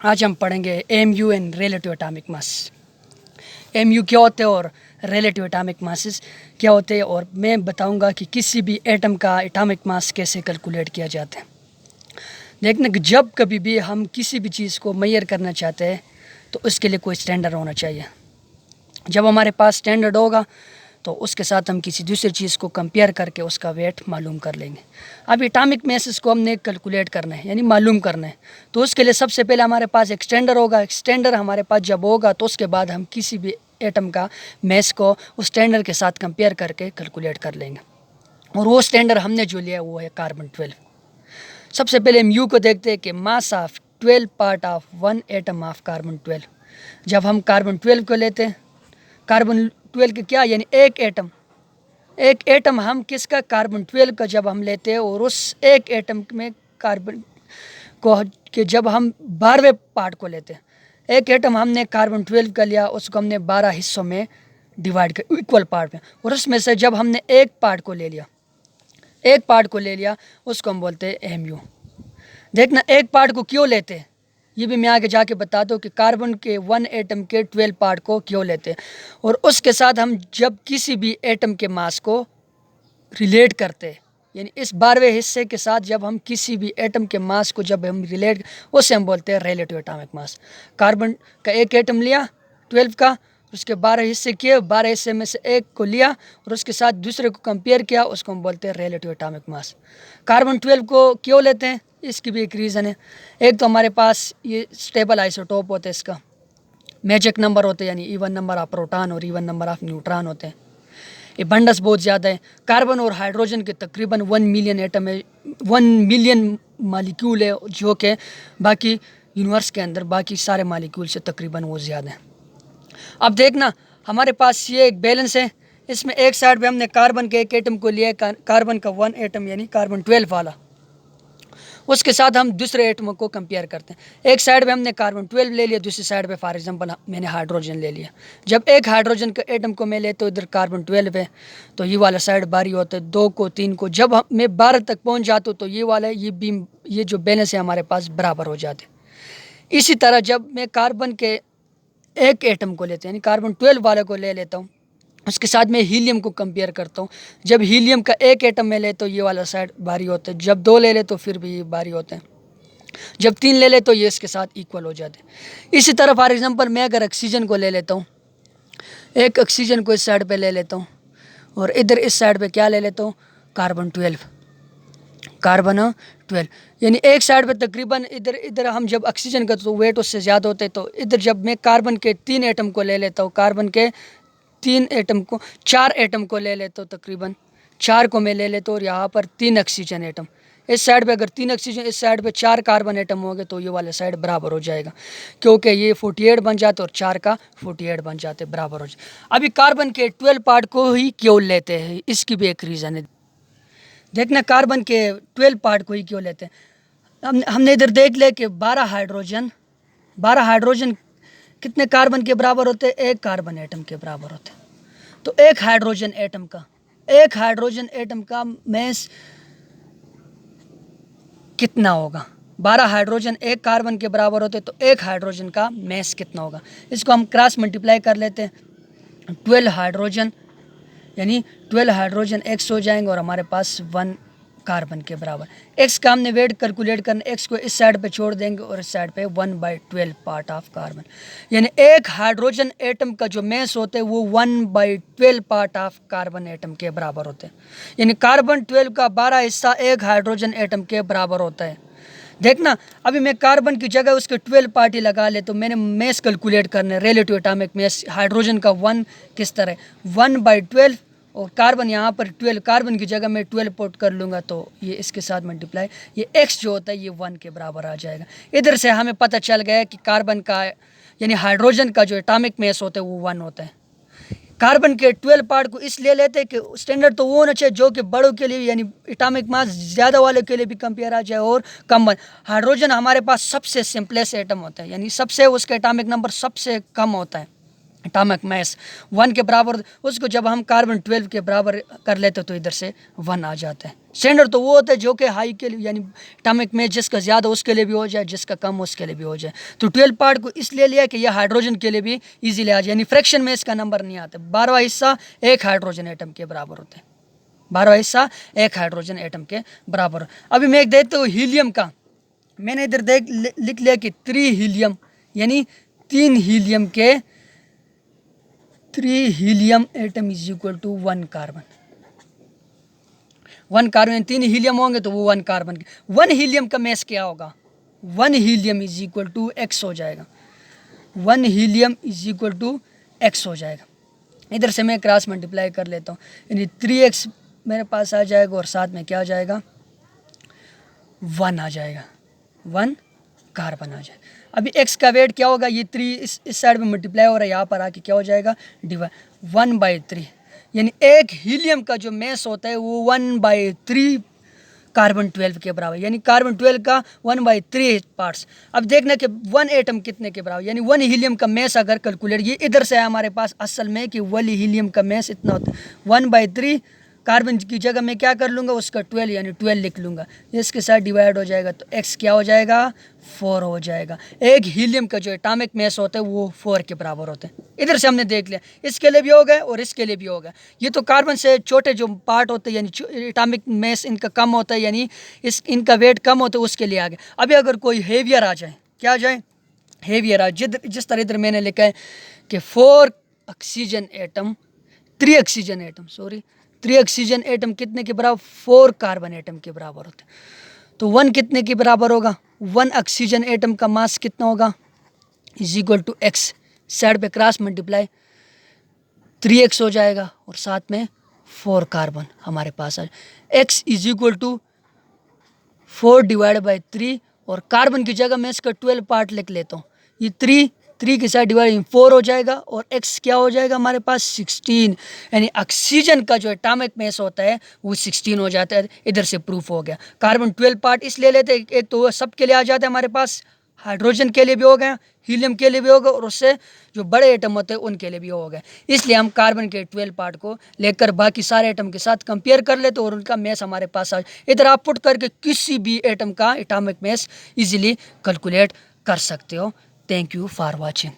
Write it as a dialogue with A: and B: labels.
A: आज हम पढ़ेंगे MU and relative atomic mass. MU क्या होते हैं और रिलेटिव एटॉमिक मासेस क्या होते हैं, और मैं बताऊंगा कि किसी भी एटम का एटॉमिक मास कैसे कैलकुलेट किया जाता है। देखना कि जब कभी भी हम किसी भी चीज़ को मेजर करना चाहते हैं तो उसके लिए कोई स्टैंडर्ड होना चाहिए। जब हमारे पास स्टैंडर्ड होगा तो उसके साथ हम किसी दूसरी चीज़ को कंपेयर करके उसका वेट मालूम कर लेंगे। अब एटॉमिक मासेस को हमने कैलकुलेट करना है, यानी मालूम करना है, तो उसके लिए सबसे पहले हमारे पास एक स्टैंडर्ड होगा। एक स्टैंडर्ड हमारे पास जब होगा तो उसके बाद हम किसी भी एटम का मास को उस स्टैंडर्ड के साथ कंपेयर करके कैलकुलेट कर लेंगे। और वो स्टैंडर्ड हमने जो लिया वो है कार्बन 12। सबसे पहले हम यू को देखते हैं कि mass of 12 part of 1 atom of carbon 12। जब हम कार्बन 12 को लेते हैं, कार्बन 12 के क्या यानी एक एटम हम किसका, कार्बन 12 का जब हम लेते हैं, और उस एक एटम में कार्बन को कि जब हम 12वें पार्ट को लेते हैं, एक एटम हमने कार्बन 12 का लिया, उसको हमने 12 हिस्सों में डिवाइड कर इक्वल पार्ट में, और उसमें से जब हमने एक पार्ट को ले लिया उसको हम बोलते हैं एमयू। देखना एक पार्ट को क्यों लेते हैं ये भी मैं आगे जाके बताता हूँ कि कार्बन के 1 एटम के 12 पार्ट को क्यों लेते हैं। और उसके साथ हम जब किसी भी एटम के मास को रिलेट करते हैं, यानी इस 12वें हिस्से के साथ जब हम किसी भी एटम के मास को जब हम रिलेट, उससे हम बोलते हैं रिलेटिव एटॉमिक मास। कार्बन का एक एटम लिया 12 का, उसके 12 हिस्से किए, 12 हिस्से में से एक को लिया और उसके साथ दूसरे को कंपेयर किया, उसको हम बोलते हैं रिलेटिव एटॉमिक मास। कार्बन 12 को क्यों लेते हैं इसकी भी एक रीज़न है। एक तो हमारे पास ये स्टेबल आइसोटोप होते हैं, इसका मैजिक नंबर होते हैं, यानी इवन नंबर ऑफ प्रोटॉन और इवन नंबर ऑफ न्यूट्रॉन होते हैं। एबंडेंस बहुत ज़्यादा है। कार्बन और हाइड्रोजन के तकरीबन 1 मिलियन एटम है, 1 मिलियन मालिक्यूल है, जो कि बाकी यूनिवर्स के अंदर बाकी सारे मालिक्यूल से तकरीबन वो ज़्यादा है। अब देखना हमारे पास ये एक बैलेंस है, इसमें एक साइड पे हमने कार्बन के एक एटम को लिया, कार्बन का 1 एटम यानी कार्बन 12 वाला, उसके साथ हम दूसरे एटमों को कंपेयर करते हैं। एक साइड पे हमने कार्बन 12 ले लिया, दूसरी साइड पे फॉर एग्जांपल मैंने हाइड्रोजन ले लिया। जब एक हाइड्रोजन के एटम को मैं लेता हूँ इधर कार्बन 12 है तो ये वाला साइड भारी होता है, 2 को 3 को, जब मैं 12 तक पहुँच जाता हूँ तो ये वाला ये जो बैलेंस है हमारे पास बराबर हो जाते। इसी तरह जब मैं कार्बन के एक एटम को लेते हैं यानी कार्बन 12 वाले को ले लेता हूँ, उसके साथ मैं हीलियम को कंपेयर करता हूँ। जब हीलियम का एक एटम में ले तो ये वाला साइड भारी होता है, जब 2 ले ले तो फिर भी ये भारी होते हैं, जब 3 ले ले तो ये इसके साथ इक्वल हो जाते हैं। इसी तरह फॉर एग्जांपल मैं अगर ऑक्सीजन को ले लेता हूँ, एक ऑक्सीजन को इस साइड पे ले लेता हूँ और इधर इस साइड पे क्या ले लेता हूँ, कार्बन 12 यानी एक साइड पे तकरीबन इधर हम जब ऑक्सीजन का तो वेट उससे ज़्यादा होते हैं, तो इधर जब मैं कार्बन के 3 एटम को ले लेता हूँ, कार्बन के 4 एटम को ले लेता हूँ, तकरीबन 4 को मैं ले लेता हूँ, और यहाँ पर 3 ऑक्सीजन एटम, इस साइड पे अगर 3 ऑक्सीजन, इस साइड पे 4 कार्बन एटम हो गए तो ये वाले साइड बराबर हो जाएगा, क्योंकि ये 48 बन जाते और 4 का 48 बन जाते, बराबर हो जाए। अभी कार्बन के 12 पार्ट को ही क्यों लेते हैं इसकी भी एक रीज़न है। देखना कार्बन के 12 पार्ट को ही क्यों लेते हैं, हमने इधर देख ले कि 12 हाइड्रोजन कितने कार्बन के बराबर होते हैं, एक कार्बन एटम के बराबर होते हैं। तो एक हाइड्रोजन एटम का मास कितना होगा, 12 हाइड्रोजन एक कार्बन के बराबर होते तो एक हाइड्रोजन का मास कितना होगा, इसको हम क्रॉस मल्टीप्लाई कर लेते हैं। 12 हाइड्रोजन यानी 12 हाइड्रोजन एक्स हो जाएंगे और हमारे पास 1 कार्बन के बराबर। एक्स का हमने वेट कैलकुलेट करना, एक्स को इस साइड पे छोड़ देंगे और इस साइड पे 1/12 पार्ट ऑफ कार्बन, यानी एक हाइड्रोजन एटम का जो मास होता है वो 1/12 पार्ट ऑफ कार्बन एटम के बराबर होते हैं, यानी कार्बन 12 का 12 हिस्सा एक हाइड्रोजन एटम के बराबर होता है। देखना अभी मैं कार्बन की जगह उसके 12 पार्ट ही लगा ले तो मैंने मास कैलकुलेट करना है, रिलेटिव एटॉमिक मास हाइड्रोजन का 1 किस तरह 1/12 और कार्बन यहाँ पर 12, कार्बन की जगह मैं 12 पुट कर लूँगा तो ये इसके साथ मल्टीप्लाई, ये एक्स जो होता है ये 1 के बराबर आ जाएगा। इधर से हमें पता चल गया कि कार्बन का यानी हाइड्रोजन का जो एटॉमिक मास होता है वो 1 होता है। कार्बन के 12 पार्ट को इसलिए लेते हैं कि स्टैंडर्ड तो वो होना चाहिए जो कि बड़ों के लिए यानी एटॉमिक मास ज़्यादा वाले के लिए भी कंपेयर आ जाए और कम। हाइड्रोजन हमारे पास सबसे सिंपलेस्ट एटम होता है, यानी सबसे उसका एटॉमिक नंबर सबसे कम होता है, एटॉमिक मास 1 के बराबर, उसको जब हम कार्बन 12 के बराबर कर लेते तो इधर से 1 आ जाता है। स्टैंडर्ड तो वो होता है जो कि हाई के लिए, यानी एटॉमिक मास जिसका ज़्यादा उसके लिए भी हो जाए, जिसका कम उसके लिए भी हो जाए। तो 12 पार्ट को इसलिए लिया कि यह हाइड्रोजन के लिए भी ईजिली आ जाए, यानी फ्रैक्शन में इसका नंबर नहीं आता। 12वां हिस्सा एक हाइड्रोजन एटम के बराबर होता है, 12वां हिस्सा एक हाइड्रोजन एटम के बराबर। अभी मैं एक देखता हूँ हीलियम का, मैंने इधर लिख लिया कि 3 हीलियम, यानी 3 हीलियम के 3 helium atom is equal to 1 carbon. 1 carbon, 3 helium होंगे तो वो 1 कार्बन। 1 हीलियम का मास क्या होगा? 1 helium is equal to x हो जाएगा। 1 helium is equal to x हो जाएगा। इधर से मैं क्रॉस मल्टीप्लाई कर लेता हूँ, यानी 3x मेरे पास आ जाएगा और साथ में क्या आ जाएगा? 1 आ जाएगा, 1 कार्बन आ जाएगा। अभी x का वेट क्या होगा? ये 3 इस साइड में मल्टीप्लाई हो रहा है, यहाँ पर आके क्या हो जाएगा? डिवाइड 1/3, यानी एक हीलियम का जो मास होता है वो 1/3 कार्बन 12 के बराबर, यानी कार्बन 12 का 1/3 पार्ट्स। अब देखना कि 1 एटम कितने के बराबर, यानी 1 हीलियम का मास अगर कैलकुलेट, ये इधर से है हमारे पास असल में कि 1 हीलियम का मास इतना होता है। 1/3 कार्बन की जगह मैं क्या कर लूँगा? उसका 12 यानी 12 लिख लूँगा, इसके साथ डिवाइड हो जाएगा तो x क्या हो जाएगा? 4 हो जाएगा। एक हीलियम का जो एटॉमिक मास होता है वो 4 के बराबर होता है। इधर से हमने देख लिया, इसके लिए भी हो गए और इसके लिए भी हो गया। ये तो कार्बन से छोटे जो पार्ट होते हैं, यानी एटॉमिक मास इनका कम होता है, यानी इनका वेट कम होता है, उसके लिए आ गया। अभी अगर कोई हेवियर आ जाए, क्या आ जाए? हेवियर आ, जिस तरह इधर मैंने लिखा है कि 3 ऑक्सीजन एटम कितने के बराबर? 4 कार्बन एटम के बराबर होते हैं। तो 1 कितने के बराबर होगा? 1 ऑक्सीजन एटम का मास कितना होगा? Is equal to x, side पे क्रॉस मल्टीप्लाई 3x हो जाएगा और साथ में 4 कार्बन हमारे पास आ जाए। x is equal to 4 divide by 3, और कार्बन की जगह मैं इसका 12 पार्ट लिख लेता हूँ। ये 3 के साथ डिवाइड 4 हो जाएगा और x क्या हो जाएगा हमारे पास? 16, यानी ऑक्सीजन का जो एटॉमिक मास होता है वो 16 हो जाता है। इधर से प्रूफ हो गया। कार्बन 12 पार्ट इसलिए लेते हैं, एक तो सब के लिए आ जाता है हमारे पास, हाइड्रोजन के लिए भी हो गया, हीलियम के लिए भी होगा, और उससे जो बड़े एटम होते हैं उनके लिए भी हो गए। इसलिए हम कार्बन के 12 पार्ट को लेकर बाकी सारे एटम के साथ कंपेयर कर लेते और उनका मास हमारे पास आ। इधर आप पुट करके किसी भी एटम का एटॉमिक मास इजीली कैलकुलेट कर सकते हो। Thank you for watching.